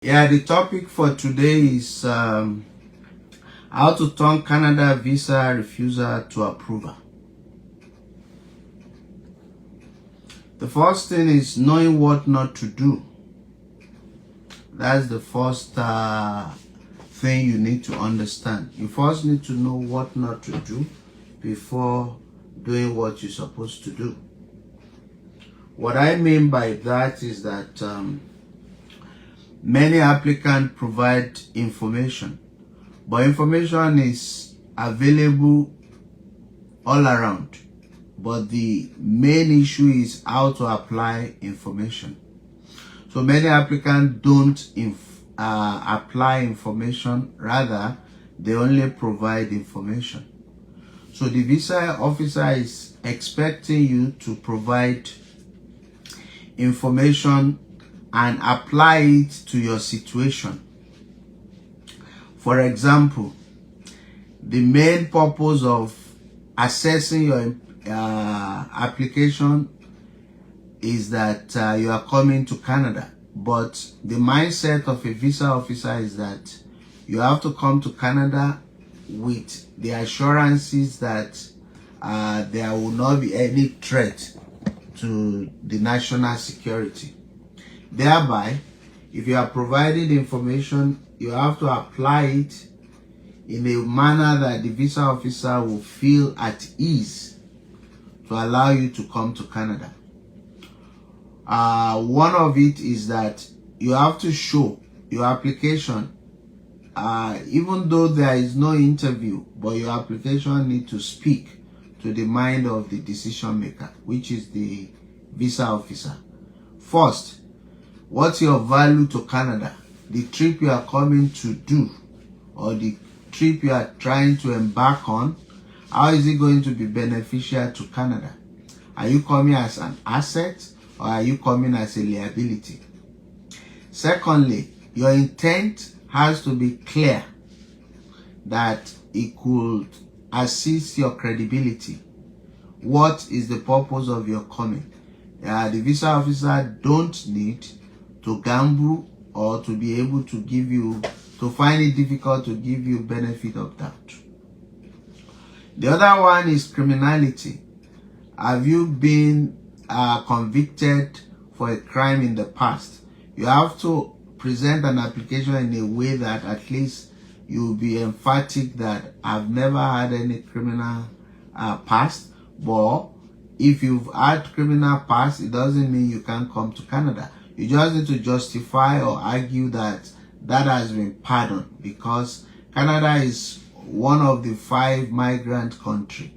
Yeah, the topic for today is how to turn Canada visa refusal to approval. The first thing is knowing what not to do. That's the first thing you need to understand. You first need to know what not to do before doing what you're supposed to do. What I mean by that is that many applicants provide information, but information is available all around. But the main issue is how to apply information. So many applicants don't apply information, rather they only provide information. So the visa officer is expecting you to provide information and apply it to your situation. For example, the main purpose of assessing your application is that you are coming to Canada, but the mindset of a visa officer is that you have to come to Canada with the assurances that there will not be any threat to the national security. Thereby, if you are providing information, you have to apply it in a manner that the visa officer will feel at ease to allow you to come to Canada. One of it is that you have to show your application, even though there is no interview, but your application needs to speak to the mind of the decision maker, which is the visa officer. First, what's your value to Canada? The trip you are coming to do, or the trip you are trying to embark on, how is it going to be beneficial to Canada? Are you coming as an asset, or are you coming as a liability? Secondly, your intent has to be clear, that it could assist your credibility. What is the purpose of your coming? The visa officer don't need to gamble or to be able to give you, to find it difficult to give you benefit of doubt. The other one is criminality. Have you been convicted for a crime in the past? You have to present an application in a way that at least you'll be emphatic that I've never had any criminal past. But if you've had criminal past, it doesn't mean you can't come to Canada. You just need to justify or argue that that has been pardoned, because Canada is one of the 5 migrant countries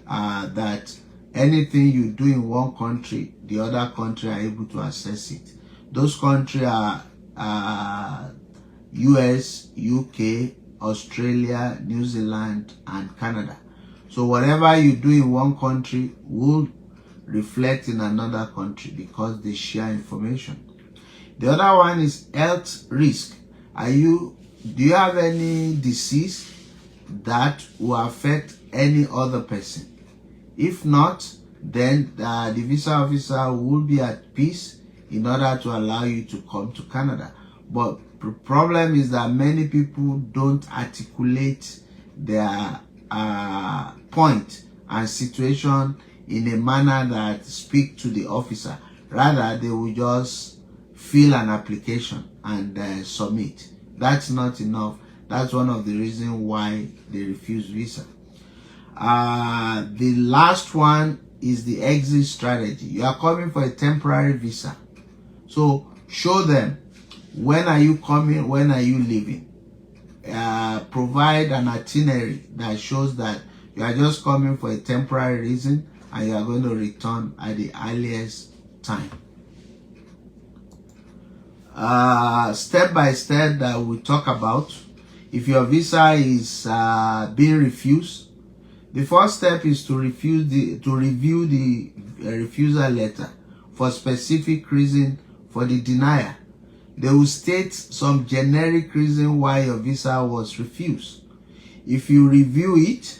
that anything you do in one country, the other country are able to assess it. Those countries are US, UK, Australia, New Zealand, and Canada. So whatever you do in one country will reflect in another country because they share information. The other one is health risk. Do you have any disease that will affect any other person? If not, then the visa officer will be at peace in order to allow you to come to Canada. But the problem is that many people don't articulate their point and situation in a manner that speak to the officer. Rather, they will just fill an application and submit. That's not enough. That's one of the reasons why they refuse visa. The last one is the exit strategy. You are coming for a temporary visa. So show them, when are you coming, when are you leaving? Provide an itinerary that shows that you are just coming for a temporary reason and you are going to return at the earliest time. Step by step that we'll talk about. If your visa is being refused, the first step is to review the refusal letter for specific reason for the denier. They will state some generic reason why your visa was refused. If you review it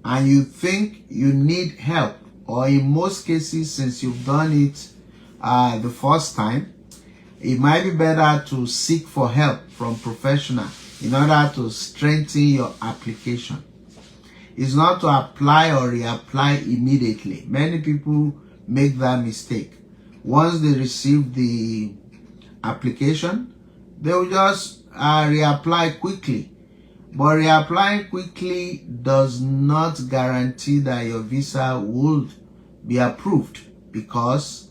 and you think you need help, or in most cases, since you've done it the first time, it might be better to seek for help from professional in order to strengthen your application. It's not to apply or reapply immediately. Many people make that mistake. Once they receive the application, they will just reapply quickly. But reapplying quickly does not guarantee that your visa would be approved, because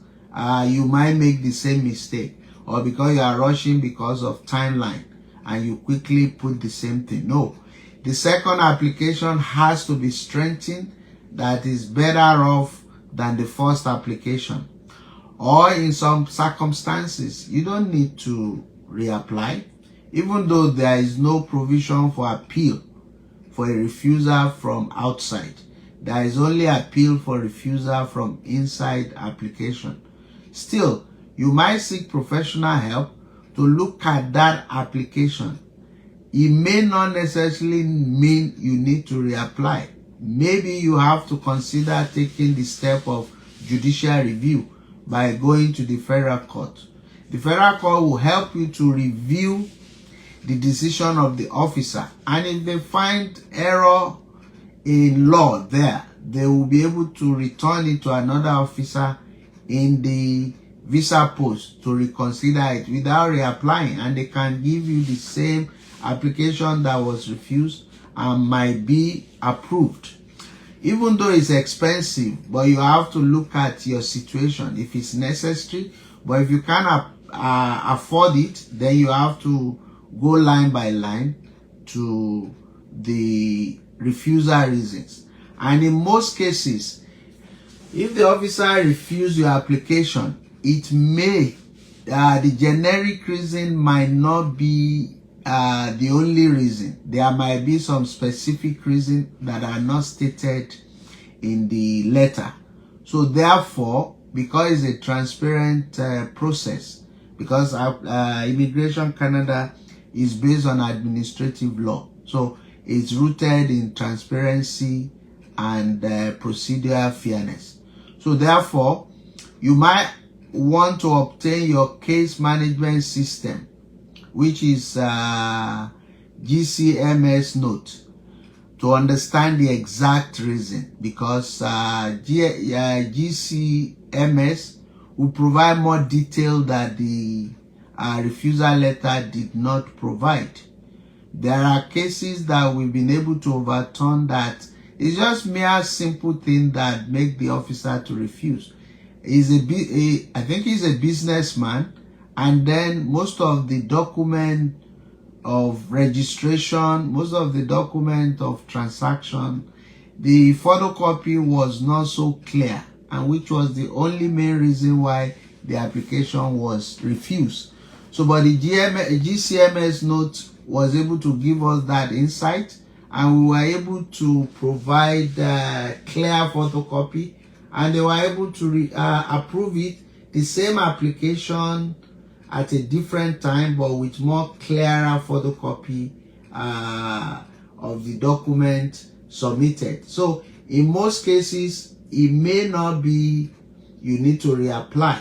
you might make the same mistake, or because you are rushing because of timeline and you quickly put the same thing. No, the second application has to be strengthened. That is better off than the first application. Or in some circumstances, you don't need to reapply, even though there is no provision for appeal for a refusal from outside. There is only appeal for refusal from inside application. Still, you might seek professional help to look at that application. It may not necessarily mean you need to reapply. Maybe you have to consider taking the step of judicial review by going to the federal court. The federal court will help you to review the decision of the officer, and if they find error in law there, they will be able to return it to another officer in the visa post to reconsider it without reapplying, and they can give you the same application that was refused and might be approved. Even though it's expensive, but you have to look at your situation if it's necessary. But if you can't afford it, then you have to go line by line to the refusal reasons. And in most cases, if the officer refuses your application, it may, the generic reason might not be the only reason. There might be some specific reasons that are not stated in the letter. So therefore, because it's a transparent process, because Immigration Canada is based on administrative law, so it's rooted in transparency and procedural fairness. So therefore, you might want to obtain your case management system, which is GCMS note, to understand the exact reason, because GCMS will provide more detail that the refusal letter did not provide. There are cases that we've been able to overturn that it's just mere simple thing that make the officer to refuse. I think he's a businessman, and then most of the document of registration, most of the document of transaction, the photocopy was not so clear, and which was the only main reason why the application was refused. So, but the GCMS note was able to give us that insight, and we were able to provide clear photocopy, and they were able to approve it, the same application at a different time, but with more clearer photocopy of the document submitted. So in most cases, it may not be you need to reapply.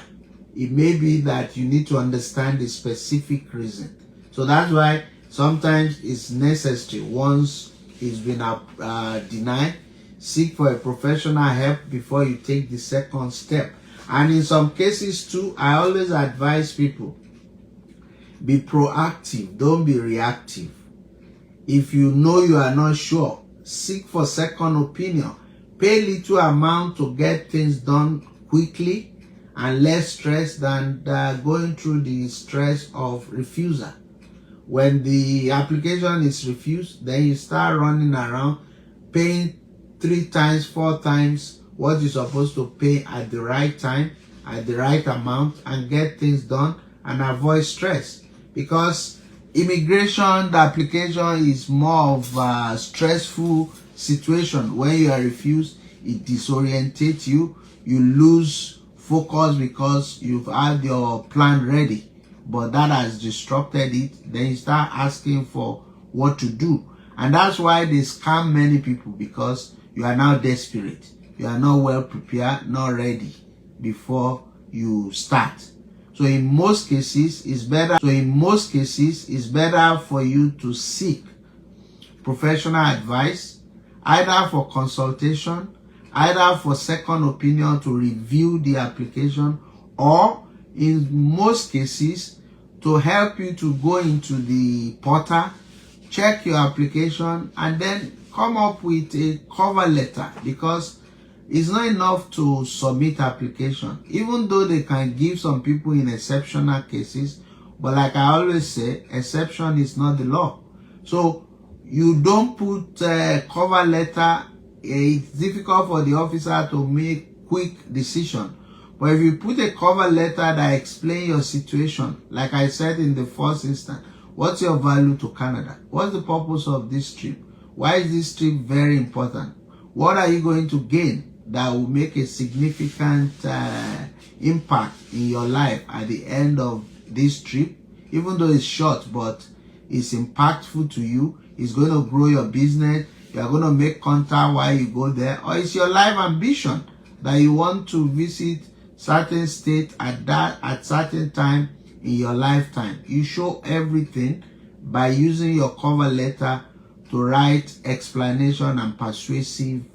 It may be that you need to understand the specific reason. So that's why sometimes it's necessary, once it's been denied, seek for a professional help before you take the second step. And in some cases too, I always advise people, be proactive, don't be reactive. If you know you are not sure, seek for second opinion. Pay little amount to get things done quickly and less stress than going through the stress of refusal. When the application is refused, then you start running around paying 3 times, 4 times what you're supposed to pay at the right time, at the right amount, and get things done and avoid stress. Because immigration, the application is more of a stressful situation. When you are refused, it disorientates you. You lose focus because you've had your plan ready, but that has disrupted it. Then you start asking for what to do. And that's why they scam many people, because you are now desperate. You are not well prepared, not ready before you start. So in most cases, it's better for you to seek professional advice, either for consultation, either for second opinion to review the application, or in most cases to help you to go into the portal, check your application, and then come up with a cover letter, because it's not enough to submit application, even though they can give some people in exceptional cases. But like I always say, exception is not the law. So you don't put a cover letter. It's difficult for the officer to make quick decision. But if you put a cover letter that explains your situation, like I said in the first instance, what's your value to Canada? What's the purpose of this trip? Why is this trip very important? What are you going to gain that will make a significant impact in your life at the end of this trip? Even though it's short, but it's impactful to you. It's going to grow your business. You are going to make contact while you go there. Or it's your life ambition that you want to visit certain state at certain time in your lifetime. You show everything by using your cover letter to write explanation and persuasive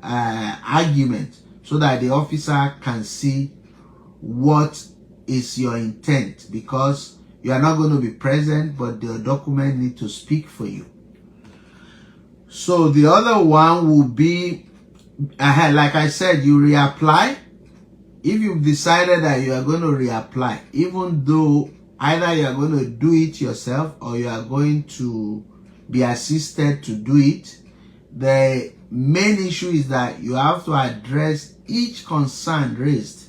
argument, so that the officer can see what is your intent, because you are not going to be present, but the document need to speak for you. So the other one will be, like I said, you reapply. If you've decided that you are going to reapply, even though either you are going to do it yourself or you are going to be assisted to do it, the main issue is that you have to address each concern raised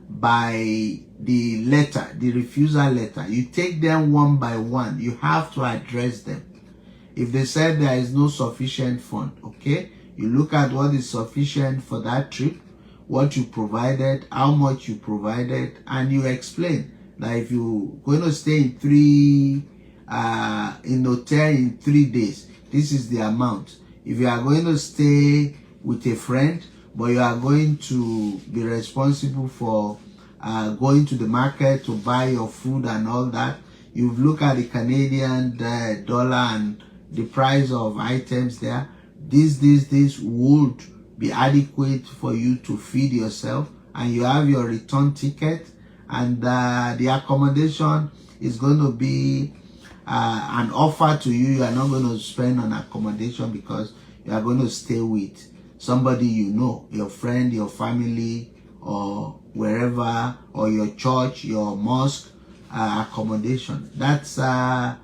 by the letter, the refusal letter. You take them one by one. You have to address them. If they said there is no sufficient fund, okay, you look at what is sufficient for that trip, what you provided, how much you provided, and you explain that if you're going to stay in hotel in 3 days, this is the amount. If you are going to stay with a friend, but you are going to be responsible for going to the market to buy your food and all that, you've looked at the Canadian dollar and the price of items there, this would be adequate for you to feed yourself, and you have your return ticket, and the accommodation is going to be an offer to you. You are not going to spend on accommodation because you are going to stay with somebody you know, your friend, your family, or wherever, or your church, your mosque accommodation. That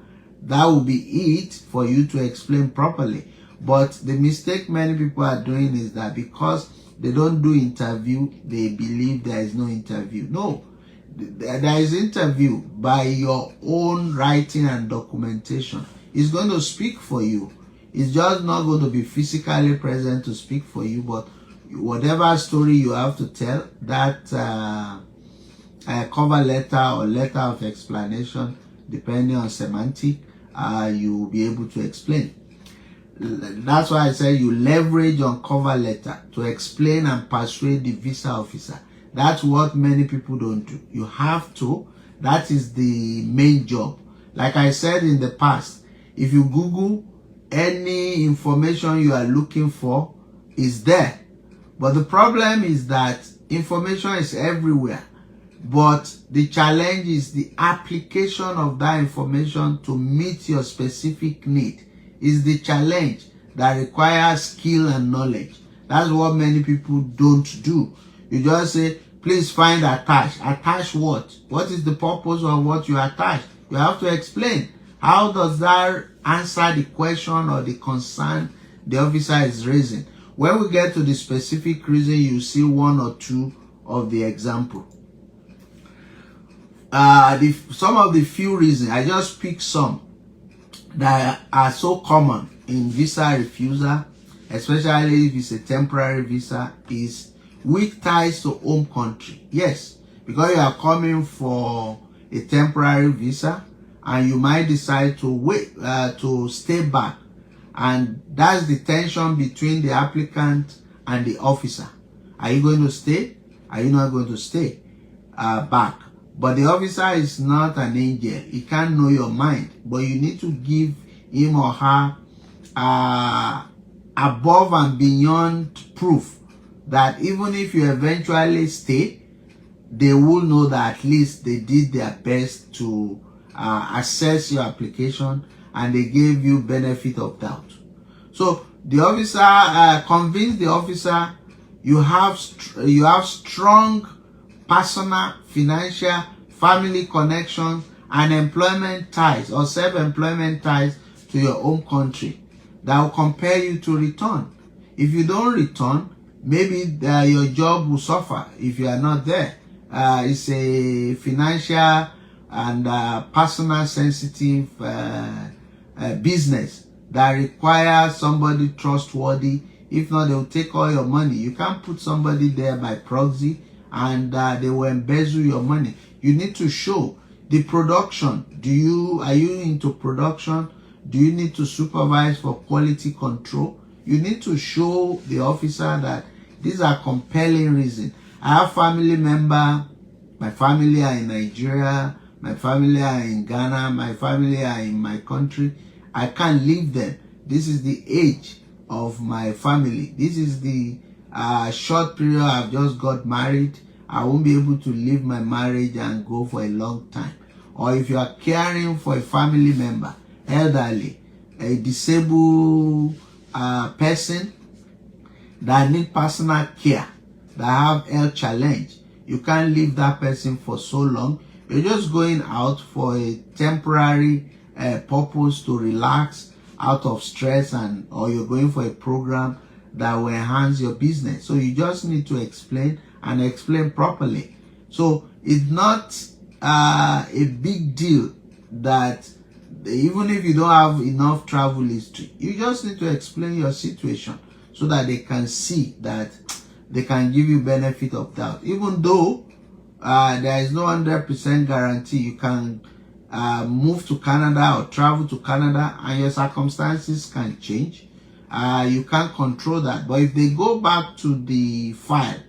will be it for you to explain properly. But the mistake many people are doing is that because they don't do interview, they believe there is no interview. No, there is interview by your own writing and documentation. It's going to speak for you. It's just not going to be physically present to speak for you, but whatever story you have to tell, that cover letter or letter of explanation, depending on semantic, you will be able to explain. That's why I say you leverage on cover letter to explain and persuade the visa officer. That's what many people don't do. You have to. That is the main job. Like I said in the past, if you Google, any information you are looking for is there. But the problem is that information is everywhere. But the challenge is the application of that information to meet your specific need. Is the challenge that requires skill and knowledge. That's what many people don't do. You just say, please find attached. Attach what? What is the purpose of what you attach? You have to explain. How does that answer the question or the concern the officer is raising? When we get to the specific reason, you see one or two of the example. Some of the few reasons, I just pick some that are so common in visa refusal, especially if it's a temporary visa, is weak ties to home country. Yes, because you are coming for a temporary visa and you might decide to wait to stay back, and that's the tension between the applicant and the officer. Are you going to stay? Are you not going to stay? back. But the officer is not an angel. He can't know your mind. But you need to give him or her above and beyond proof that even if you eventually stay, they will know that at least they did their best to assess your application and they gave you benefit of doubt. So the officer, convince the officer you have strong personal, financial, family connections and employment ties or self-employment ties to your home country that will compel you to return. If you don't return, maybe your job will suffer if you are not there. It's a financial and personal sensitive business that requires somebody trustworthy. If not, they will take all your money. You can't put somebody there by proxy and they will embezzle your money. You need to show the production. Are you into production? Do you need to supervise for quality control? You need to show the officer that these are compelling reasons. I have family member. My family are in Nigeria. My family are in Ghana. My family are in my country. I can't leave them. This is the age of my family. This is the short period I've just got married. I won't be able to leave my marriage and go for a long time. Or if you are caring for a family member, elderly, a disabled person that need personal care, that have health challenge, you can't leave that person for so long. You're just going out for a temporary purpose to relax out of stress, or you're going for a program that will enhance your business. So you just need to explain and explain properly. So it's not a big deal that even if you don't have enough travel history, you just need to explain your situation so that they can see that they can give you benefit of doubt. Even though there is no 100% guarantee you can move to Canada or travel to Canada, and your circumstances can change. You can't control that. But if they go back to the file,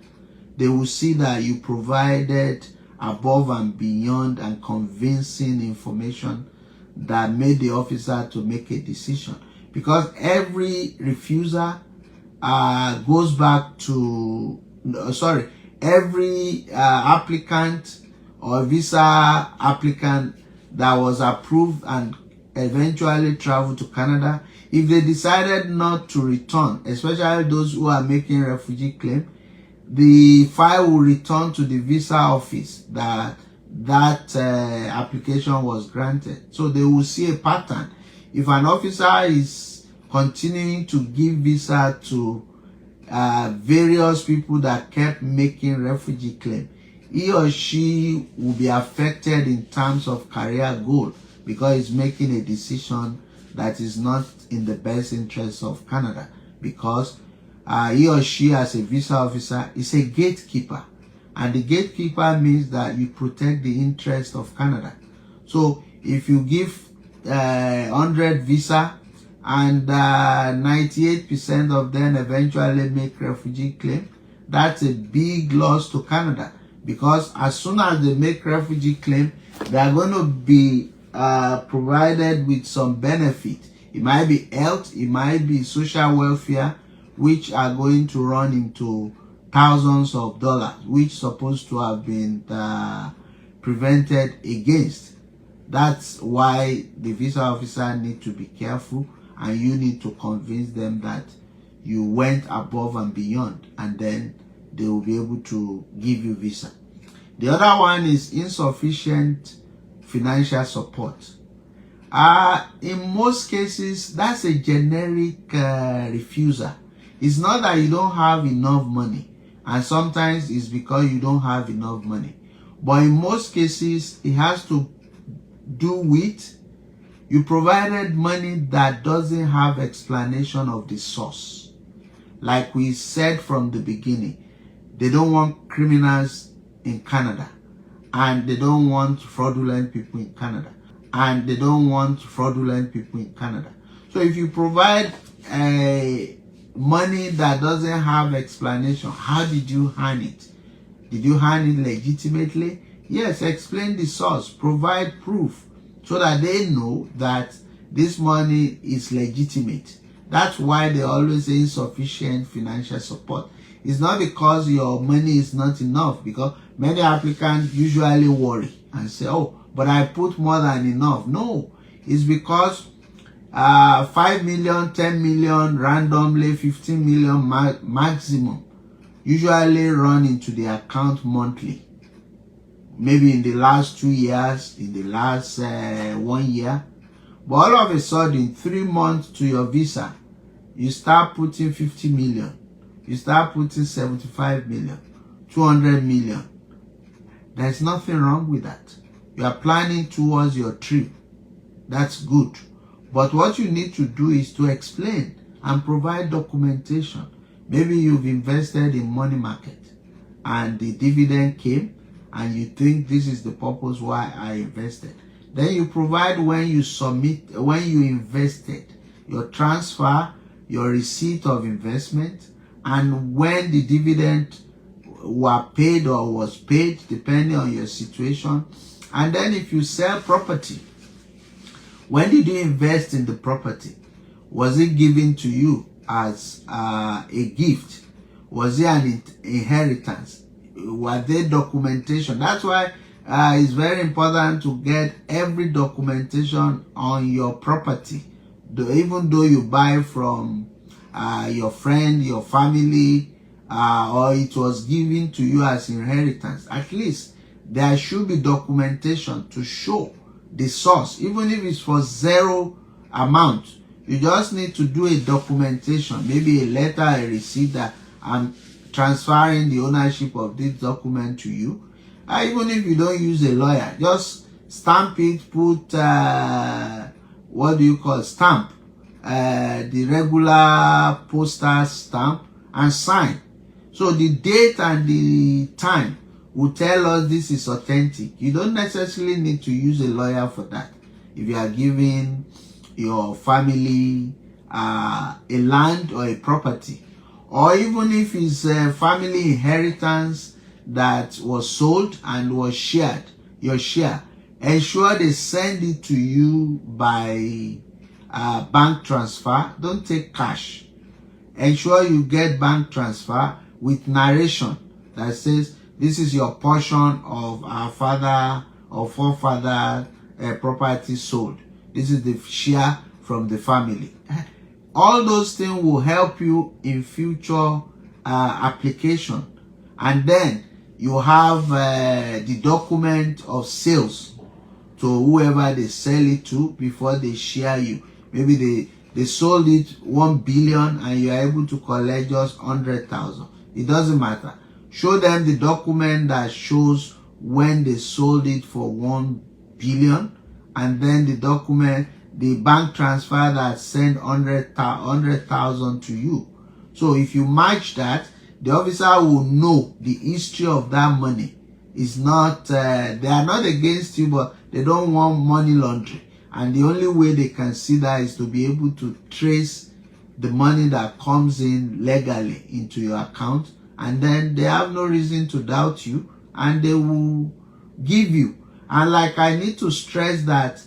they will see that you provided above and beyond and convincing information that made the officer to make a decision. Because every refusal goes back to, every applicant or visa applicant that was approved and eventually traveled to Canada, if they decided not to return, especially those who are making refugee claim, the file will return to the visa office that application was granted. So they will see a pattern. If an officer is continuing to give visa to various people that kept making refugee claim, he or she will be affected in terms of career goal because he's making a decision that is not in the best interest of Canada, because he or she as a visa officer is a gatekeeper, and the gatekeeper means that you protect the interest of Canada. So if you give 100 visa and 98% of them eventually make refugee claim, that's a big loss to Canada, because as soon as they make refugee claim, they are going to be provided with some benefit. It might be health, it might be social welfare, which are going to run into thousands of dollars, which is supposed to have been prevented against. That's why the visa officer need to be careful, and you need to convince them that you went above and beyond, and then they will be able to give you visa. The other one is insufficient financial support. In most cases, that's a generic refusal. It's not that you don't have enough money, and sometimes it's because you don't have enough money. But in most cases, it has to do with you provided money that doesn't have explanation of the source. Like we said from the beginning, they don't want criminals in Canada, and they don't want fraudulent people in Canada, and they don't want fraudulent people in Canada. So if you provide money that doesn't have explanation, how did you earn it? Did you earn it legitimately? Yes, explain the source, provide proof so that they know that this money is legitimate. That's why they always say insufficient financial support. It's not because your money is not enough, because many applicants usually worry and say, oh, but I put more than enough. No, it's because 5 million, 10 million, randomly 15 million maximum usually run into the account monthly. Maybe in the last 2 years, in the last 1 year. But all of a sudden, 3 months to your visa, you start putting 50 million. You start putting 75 million, 200 million. There's nothing wrong with that. You are planning towards your trip. That's good. But what you need to do is to explain and provide documentation. Maybe you've invested in money market and the dividend came and you think this is the purpose why I invested. Then you provide when you submit, when you invested, your transfer, your receipt of investment, and when the dividend were paid or was paid, depending on your situation. And then if you sell property, when did you invest in the property? Was it given to you as a gift? Was it an inheritance? Were there documentation? That's why it's very important to get every documentation on your property. Even though you buy from your friend, your family, or it was given to you as inheritance, at least there should be documentation to show the source. Even if it's for zero amount, you just need to do a documentation, maybe a letter, a receipt that I'm transferring the ownership of this document to you. Even if you don't use a lawyer, just stamp it, put stamp, the regular postal stamp, and sign. So the date and the time will tell us this is authentic. You don't necessarily need to use a lawyer for that. If you are giving your family a land or a property, or even if it's a family inheritance that was sold and was shared, your share, ensure they send it to you by bank transfer. Don't take cash. Ensure you get bank transfer with narration that says this is your portion of our father or forefather property sold. This is the share from the family. All those things will help you in future application. And then you have the document of sales to whoever they sell it to before they share you. Maybe they sold it 1 billion and you are able to collect just 100,000. It doesn't matter. Show them the document that shows when they sold it for 1 billion, and then the document, the bank transfer that sent 100,000 to you. So if you match that, the officer will know the history of that money. It's not, they are not against you, but they don't want money laundering. And the only way they can see that is to be able to trace the money that comes in legally into your account. And then they have no reason to doubt you, and they will give you. And like I need to stress that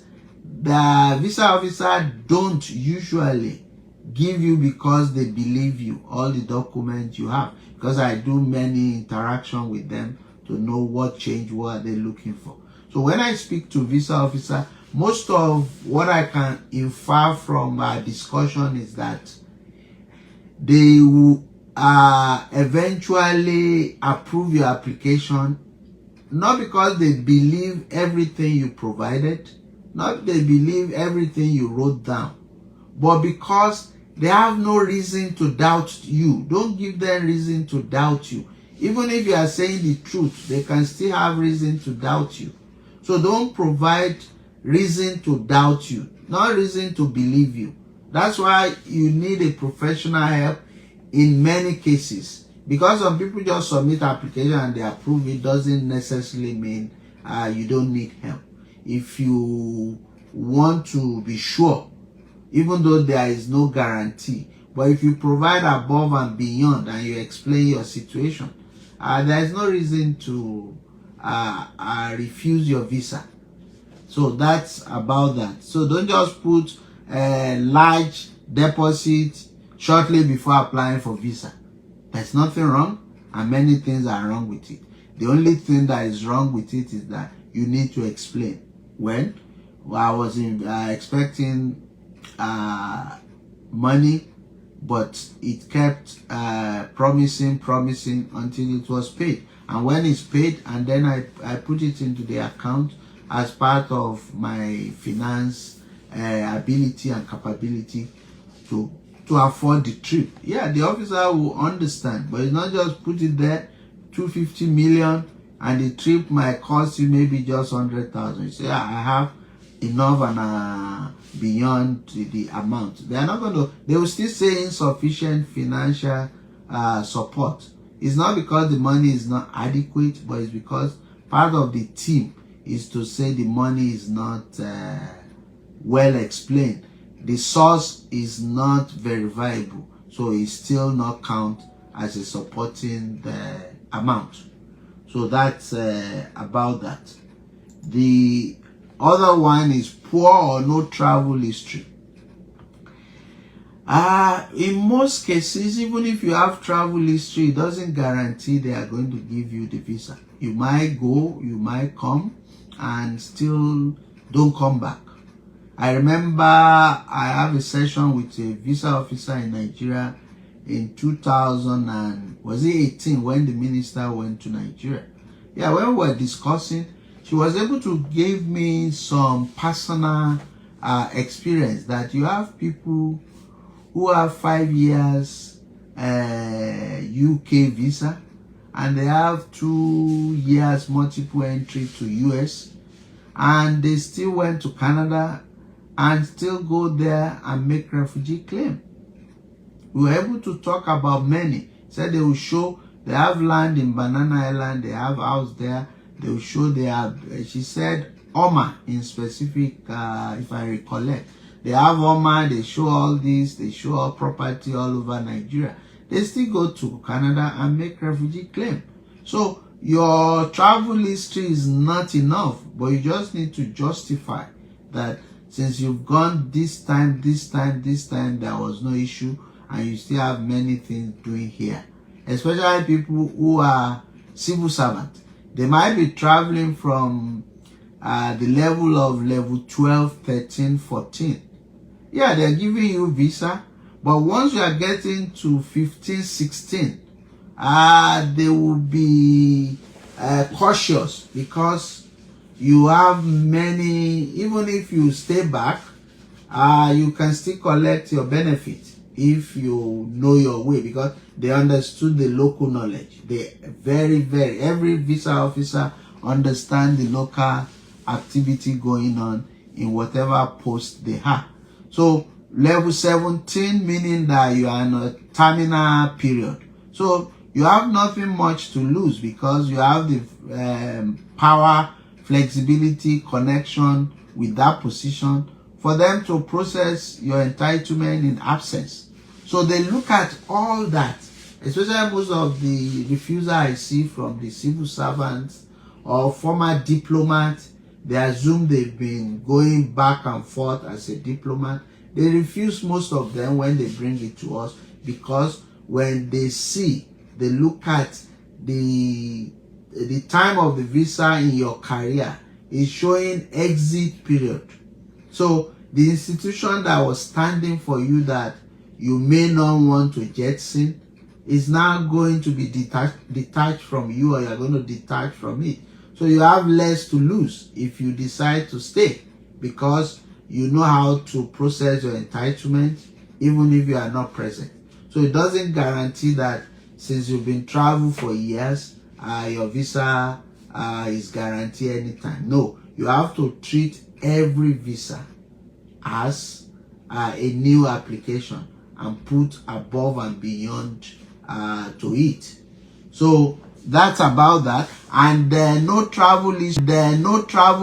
the visa officer don't usually give you because they believe you all the documents you have, because I do many interaction with them to know what change, what are they looking for. So when I speak to visa officer, most of what I can infer from our discussion is that they will eventually approve your application, not because they believe everything you provided, not they believe everything you wrote down, but because they have no reason to doubt you. Don't give them reason to doubt you. Even if you are saying the truth, they can still have reason to doubt you. So don't provide reason to doubt you, not reason to believe you. That's why you need a professional help in many cases. Because some people just submit application and they approve it doesn't necessarily mean you don't need help. If you want to be sure, even though there is no guarantee, but if you provide above and beyond and you explain your situation, there is no reason to refuse your visa. So that's about that. So don't just put a large deposit shortly before applying for visa. There's nothing wrong, and many things are wrong with it. The only thing that is wrong with it is that you need to explain. When I was expecting money, but it kept promising until it was paid. And when it's paid, and then I put it into the account as part of my finance ability and capability to afford the trip. Yeah, the officer will understand, but it's not just put it there, 250 million, and the trip might cost you maybe just 100,000. You say, yeah, I have enough and beyond the amount. They are not going to, they will still say insufficient financial support. It's not because the money is not adequate, but it's because part of the team is to say the money is not well explained. The source is not verifiable, so it still not count as a supporting the amount. So that's about that. The other one is poor or no travel history. In most cases, even if you have travel history, it doesn't guarantee they are going to give you the visa. You might go, you might come, and still don't come back. I remember I have a session with a visa officer in Nigeria in 2018 when the minister went to Nigeria. Yeah, when we were discussing, she was able to give me some personal experience that you have people who have 5 years UK visa, and they have 2 years multiple entry to US, and they still went to Canada and still go there and make refugee claim. We were able to talk about many. Said they will show they have land in Banana Island, they have house there, they will show they have, she said, Oma in specific, if I recollect. They have Oma, they show all this, they show all property all over Nigeria. They still go to Canada and make refugee claim. So your travel history is not enough, but you just need to justify that since you've gone this time, there was no issue, and you still have many things doing here. Especially people who are civil servants. They might be traveling from the level of level 12, 13, 14. Yeah, they're giving you visa, but once you are getting to 15, 16, they will be cautious because you have many. Even if you stay back, you can still collect your benefit if you know your way, because they understood the local knowledge. They every visa officer understand the local activity going on in whatever post they have. So level 17 meaning that you are in a terminal period. So you have nothing much to lose because you have the power, flexibility, connection with that position for them to process your entitlement in absence. So they look at all that, especially most of the refusal I see from the civil servants or former diplomats. They assume they've been going back and forth as a diplomat. They refuse most of them when they bring it to us, because when they see, they look at the time of the visa in your career is showing exit period. So the institution that was standing for you that you may not want to jettison is now going to be detached from you, or you're going to detach from it. So you have less to lose if you decide to stay, because you know how to process your entitlement even if you are not present. So it doesn't guarantee that since you've been traveling for years, your visa is guaranteed anytime. No, you have to treat every visa as a new application and put above and beyond to it. So that's about that. And no travel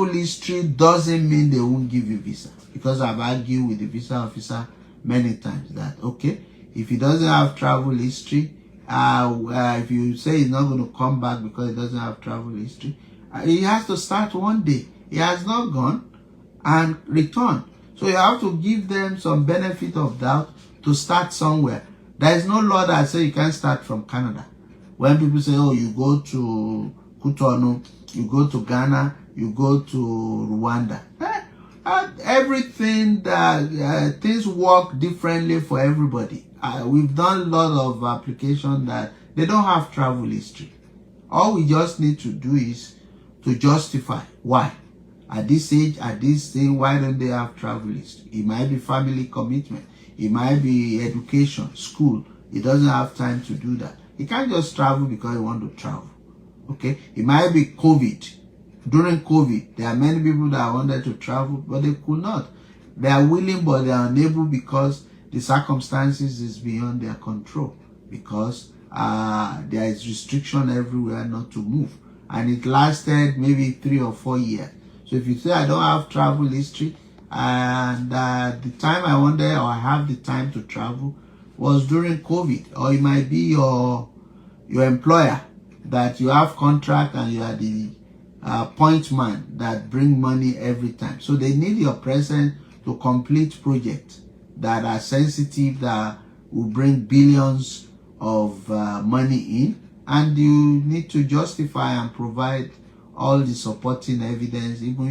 history doesn't mean they won't give you visa, because I've argued with the visa officer many times that okay, if he doesn't have travel history, If you say he's not going to come back because he doesn't have travel history, he has to start one day. He has not gone and returned. So you have to give them some benefit of doubt to start somewhere. There is no law that says you can't start from Canada. When people say, oh, you go to Cotonou, you go to Ghana, you go to Rwanda. Everything that things work differently for everybody. We've done a lot of applications that they don't have travel history. All we just need to do is to justify why. At this age, at this thing, why don't they have travel history? It might be family commitment. It might be education, school. He doesn't have time to do that. He can't just travel because he wants to travel. Okay? It might be COVID. During COVID, there are many people that wanted to travel, but they could not. They are willing, but they are unable because the circumstances is beyond their control. Because there is restriction everywhere not to move. And it lasted maybe 3 or 4 years. So if you say, I don't have travel history, and the time I wanted or I have the time to travel was during COVID, or it might be your employer that you have contract and you are the point man that bring money every time. So they need your presence to complete projects that are sensitive, that will bring billions of money in, and you need to justify and provide all the supporting evidence. Even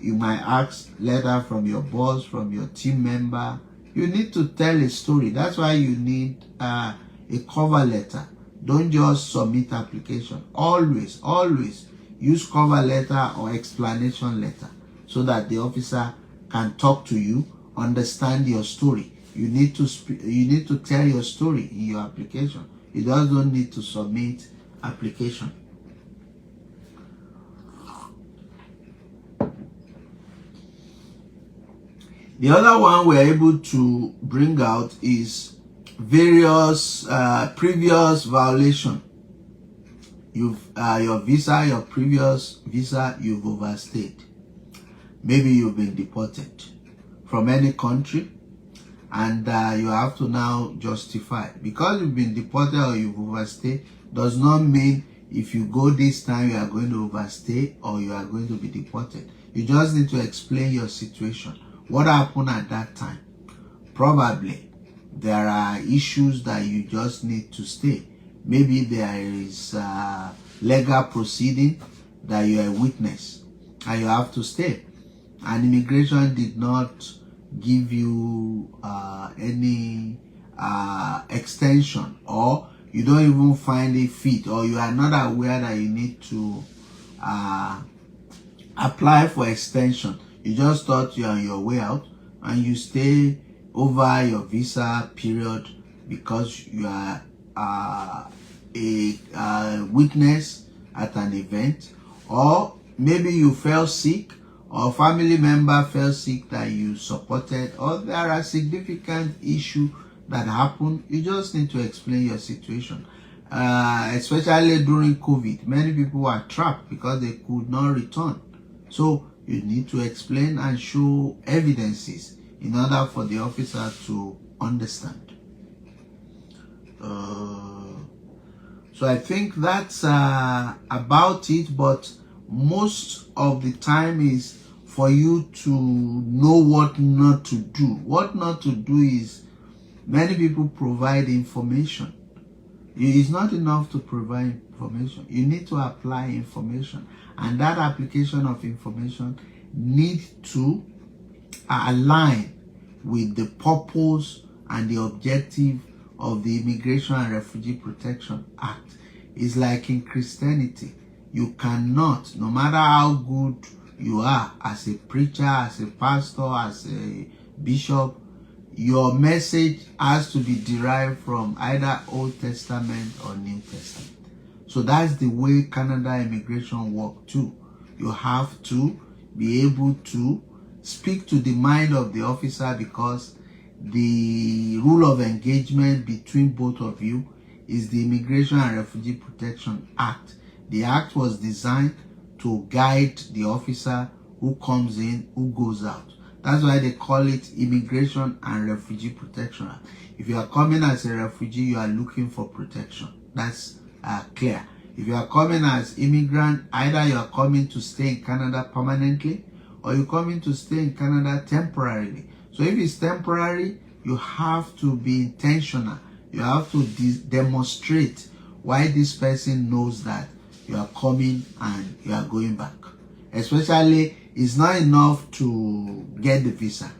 you might ask letter from your boss, from your team member. You need to tell a story. That's why you need a cover letter. Don't just submit application. Always use cover letter or explanation letter so that the officer can talk to you, understand your story. You need to tell your story in your application. You just don't need to submit application. The other one we're able to bring out is various previous violation. Your previous visa, you've overstayed. Maybe you've been deported from any country, and you have to now justify. Because you've been deported or you've overstayed does not mean if you go this time you are going to overstay or you are going to be deported. You just need to explain your situation. What happened at that time? Probably there are issues that you just need to stay. Maybe there is legal proceeding that you are a witness and you have to stay. And immigration did not give you any extension, or you don't even find it fit, or you are not aware that you need to apply for extension. You just thought you are on your way out and you stay over your visa period because you are a witness at an event, or maybe you fell sick or family member fell sick that you supported, or there are significant issues that happen. You just need to explain your situation. Especially during COVID, many people were trapped because they could not return. So you need to explain and show evidences in order for the officer to understand. So I think that's about it, but most of the time is for you to know what not to do. What not to do is, many people provide information. It's not enough to provide information. You need to apply information. And that application of information needs to align with the purpose and the objective of the Immigration and Refugee Protection Act. It's like in Christianity. You cannot, no matter how good you are as a preacher, as a pastor, as a bishop, your message has to be derived from either Old Testament or New Testament. So that's the way Canada immigration works too. You have to be able to speak to the mind of the officer, because the rule of engagement between both of you is the Immigration and Refugee Protection Act. The act was designed to guide the officer who comes in, who goes out. That's why they call it Immigration and Refugee Protection Act. If you are coming as a refugee, you are looking for protection. That's clear. If you are coming as immigrant, either you are coming to stay in Canada permanently or you're coming to stay in Canada temporarily. So if it's temporary, you have to be intentional. You have to demonstrate why this person knows that you are coming and you are going back. Especially, it's not enough to get the visa.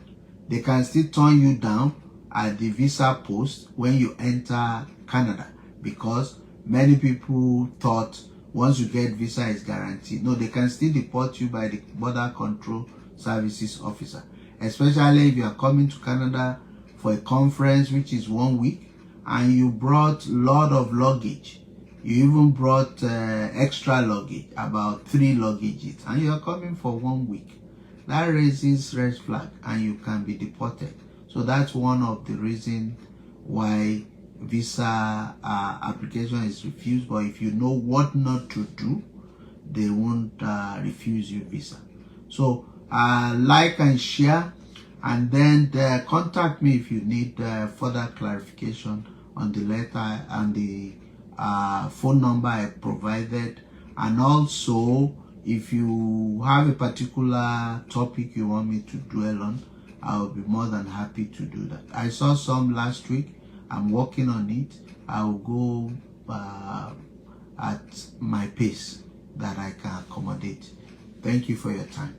They can still turn you down at the visa post when you enter Canada, because many people thought once you get visa is guaranteed. No, they can still deport you by the Border Control Services officer, especially if you are coming to Canada for a conference which is 1 week and you brought a lot of luggage. You even brought extra luggage, about 3 luggages, and you are coming for 1 week. That raises red flag and you can be deported. So that's one of the reasons why visa application is refused. But if you know what not to do, they won't refuse you visa. So like and share, and then contact me if you need further clarification on the letter and the phone number I provided. And also, if you have a particular topic you want me to dwell on, I'll be more than happy to do that. I saw some last week. I'm working on it. I'll go at my pace that I can accommodate. Thank you for your time.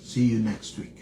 See you next week.